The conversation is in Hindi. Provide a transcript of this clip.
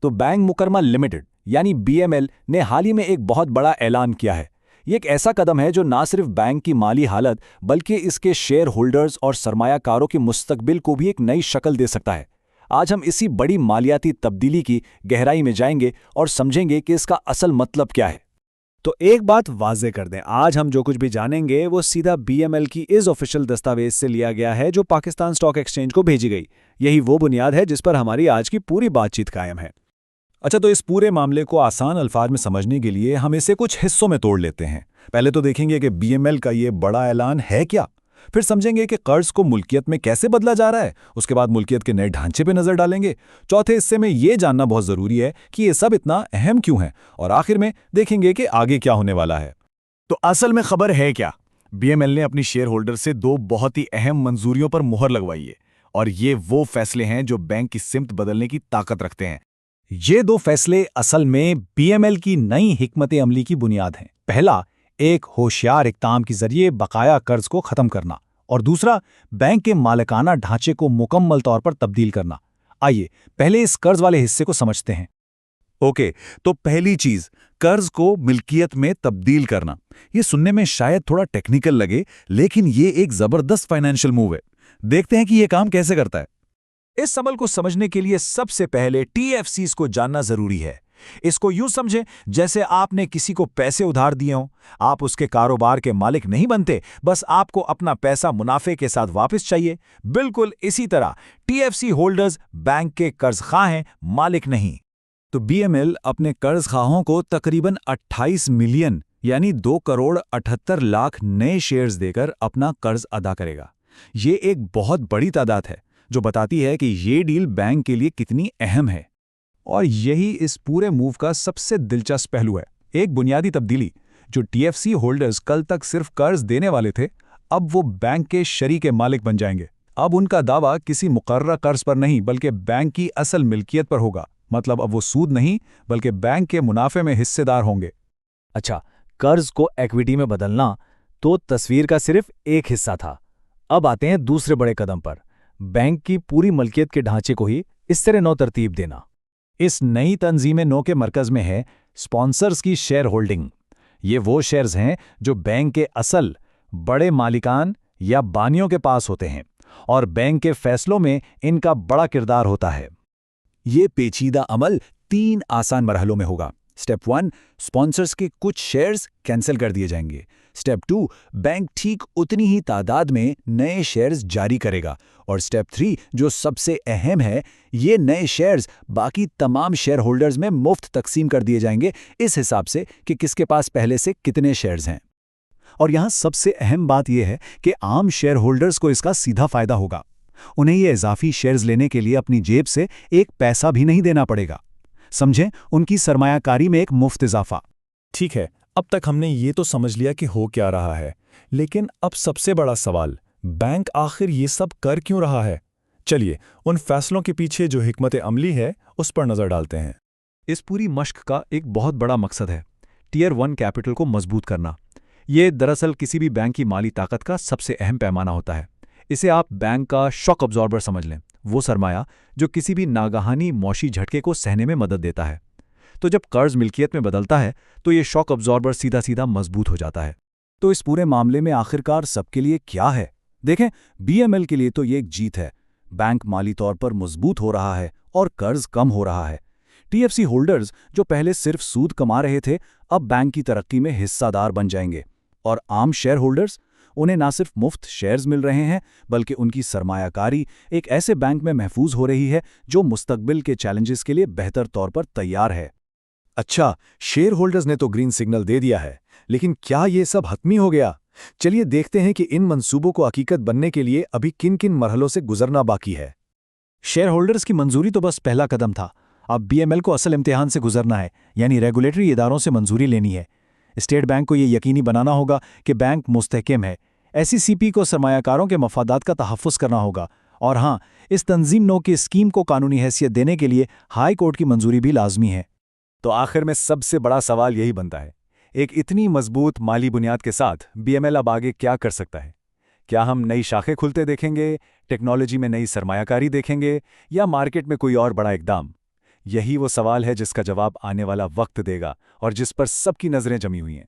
तो बैंक मुकरमा लिमिटेड यानी बीएमएल ने हाल ही में एक बहुत बड़ा ऐलान किया है। ये एक ऐसा कदम है जो ना सिर्फ बैंक की माली हालत बल्कि इसके शेयर होल्डर्स और सरमायाकारों की मुस्तकबिल को भी एक नई शक्ल दे सकता है। आज हम इसी बड़ी मालियाती तब्दीली की गहराई में जाएंगे और समझेंगे कि इसका असल मतलब क्या है। तो एक बात वाज़े कर दें, आज हम जो कुछ भी जानेंगे वो सीधा बीएमएल की इस ऑफिशियल दस्तावेज से लिया गया है जो पाकिस्तान स्टॉक एक्सचेंज को भेजी गई। यही वो बुनियाद है जिस पर हमारी आज की पूरी बातचीत कायम है। अच्छा, तो इस पूरे मामले को आसान अल्फाज में समझने के लिए हम इसे कुछ हिस्सों में तोड़ लेते हैं। पहले तो देखेंगे कि बीएमएल का ये बड़ा ऐलान है क्या, फिर समझेंगे कि कर्ज को मुल्कियत में कैसे बदला जा रहा है, उसके बाद मुल्कियत के नए ढांचे पे नजर डालेंगे, चौथे हिस्से में ये जानना बहुत जरूरी है कि ये सब इतना अहम क्यों है, और आखिर में देखेंगे कि आगे क्या होने वाला है। तो असल में खबर है क्या? बीएमएल ने अपनी शेयर होल्डर से दो बहुत ही अहम मंजूरियों पर मुहर लगवाई है, और ये वो फैसले हैं जो बैंक की सिमत बदलने की ताकत रखते हैं। ये दो फैसले असल में बीएमएल की नई हिकमत अमली की बुनियाद हैं। पहला, एक होशियार इक़दाम के जरिए बकाया कर्ज को खत्म करना, और दूसरा, बैंक के मालिकाना ढांचे को मुकम्मल तौर पर तब्दील करना। आइए पहले इस कर्ज वाले हिस्से को समझते हैं। ओके, तो पहली चीज, कर्ज को मिल्कियत में तब्दील करना। ये सुनने में शायद थोड़ा टेक्निकल लगे, लेकिन ये एक जबरदस्त फाइनेंशियल मूव है। देखते हैं कि ये काम कैसे करता है। इस अमल को समझने के लिए सबसे पहले टीएफसीज को जानना जरूरी है। इसको यूं समझें जैसे आपने किसी को पैसे उधार दिए हों। आप उसके कारोबार के मालिक नहीं बनते, बस आपको अपना पैसा मुनाफे के साथ वापस चाहिए। बिल्कुल इसी तरह टीएफसी होल्डर्स बैंक के कर्जख्वाह हैं, मालिक नहीं। तो बीएमएल अपने कर्जख्वाहों को तकरीबन 28 मिलियन यानी 2 करोड़ 78 लाख नए शेयर्स देकर अपना कर्ज अदा करेगा। ये एक बहुत बड़ी तादाद है जो बताती है कि ये डील बैंक के लिए कितनी अहम है। और यही इस पूरे मूव का सबसे दिलचस्प पहलू है। एक बुनियादी तब्दीली। जो टीएफसी होल्डर्स कल तक सिर्फ कर्ज देने वाले थे, अब वो बैंक के शरीके मालिक बन जाएंगे। अब उनका दावा किसी मुकर्रर कर्ज पर नहीं बल्कि बैंक की असल मिल्कियत पर होगा। मतलब अब वो सूद नहीं बल्कि बैंक के मुनाफे में हिस्सेदार होंगे। अच्छा, कर्ज को इक्विटी में बदलना तो तस्वीर का सिर्फ एक हिस्सा था। अब आते हैं दूसरे बड़े कदम पर, बैंक की पूरी मलकियत के ढांचे को ही इस तरह नौ तरतीब देना। इस नई तंजीम नौ के मरकज में है स्पॉन्सर्स की शेयर होल्डिंग। ये वो शेयर्स हैं जो बैंक के असल बड़े मालिकान या बानियों के पास होते हैं, और बैंक के फैसलों में इनका बड़ा किरदार होता है। ये पेचीदा अमल 3 आसान मरहलों में होगा। स्टेप 1, स्पॉन्सर्स के कुछ शेयर्स कैंसिल कर दिए जाएंगे। स्टेप 2, बैंक ठीक उतनी ही तादाद में नए शेयर्स जारी करेगा। और स्टेप 3, जो सबसे अहम है, ये नए शेयर्स बाकी तमाम शेयर होल्डर्स में मुफ्त तकसीम कर दिए जाएंगे, इस हिसाब से कि किसके पास पहले से कितने शेयर्स हैं। और यहाँ सबसे अहम बात यह है कि आम शेयर होल्डर्स को इसका सीधा फायदा होगा। उन्हें ये इजाफी शेयर्स लेने के लिए अपनी जेब से एक पैसा भी नहीं देना पड़ेगा। समझें, उनकी सरमायाकारी में एक मुफ्त इजाफा। ठीक है, अब तक हमने ये तो समझ लिया कि हो क्या रहा है, लेकिन अब सबसे बड़ा सवाल, बैंक आखिर ये सब कर क्यों रहा है? चलिए उन फैसलों के पीछे जो हिकमत अमली है उस पर नजर डालते हैं। इस पूरी मश्क का एक बहुत बड़ा मकसद है टियर 1 कैपिटल को मजबूत करना। ये दरअसल किसी भी बैंक की माली ताकत का सबसे अहम पैमाना होता है। इसे आप बैंक का शॉक अब्जॉर्बर समझ लें, वो सरमाया जो किसी भी नागहानी मौशी झटके को सहने में मदद देता है। तो जब कर्ज मिल्कियत में बदलता है तो ये शॉक अब्जॉर्बर सीधा सीधा मजबूत हो जाता है। तो इस पूरे मामले में आखिरकार सबके लिए क्या है? देखें, बीएमएल के लिए तो ये एक जीत है। बैंक माली तौर पर मजबूत हो रहा है और कर्ज कम हो रहा है। टीएफसी होल्डर्स जो पहले सिर्फ सूद कमा रहे थे, अब बैंक की तरक्की में हिस्सादार बन जाएंगे। और आम शेयर होल्डर्स, उन्हें ना सिर्फ मुफ्त शेयर्स मिल रहे हैं बल्कि उनकी सरमायाकारी एक ऐसे बैंक में महफूज हो रही है जो मुस्तकबिल के चैलेंजेस के लिए बेहतर तौर पर तैयार है। अच्छा, शेयर होल्डर्स ने तो ग्रीन सिग्नल दे दिया है, लेकिन क्या ये सब हतमी हो गया? चलिए देखते हैं कि इन मंसूबों को हकीकत बनने के लिए अभी किन किन मरहलों से गुजरना बाकी है। शेयर होल्डर्स की मंजूरी तो बस पहला कदम था। अब बीएमएल को असल इम्तिहान से गुजरना है, यानी रेगुलेटरी इदारों से मंजूरी लेनी है। स्टेट बैंक को ये यकीनी बनाना होगा कि बैंक मुस्तहकम है। एसईसीपी को सरमायाकारों के मफादात का तहफ़्फ़ुज़ करना होगा। और हाँ, इस तंजीम नौ की स्कीम को कानूनी हैसियत देने के लिए हाई कोर्ट की मंजूरी भी लाजमी है। तो आखिर में सबसे बड़ा सवाल यही बनता है, एक इतनी मजबूत माली बुनियाद के साथ बीएमएल अब आगे क्या कर सकता है? क्या हम नई शाखें खुलते देखेंगे, टेक्नोलॉजी में नई सरमायाकारी देखेंगे, या मार्केट में कोई और बड़ा इकदाम? यही वो सवाल है जिसका जवाब आने वाला वक्त देगा और जिस पर सबकी नजरें जमी हुई हैं।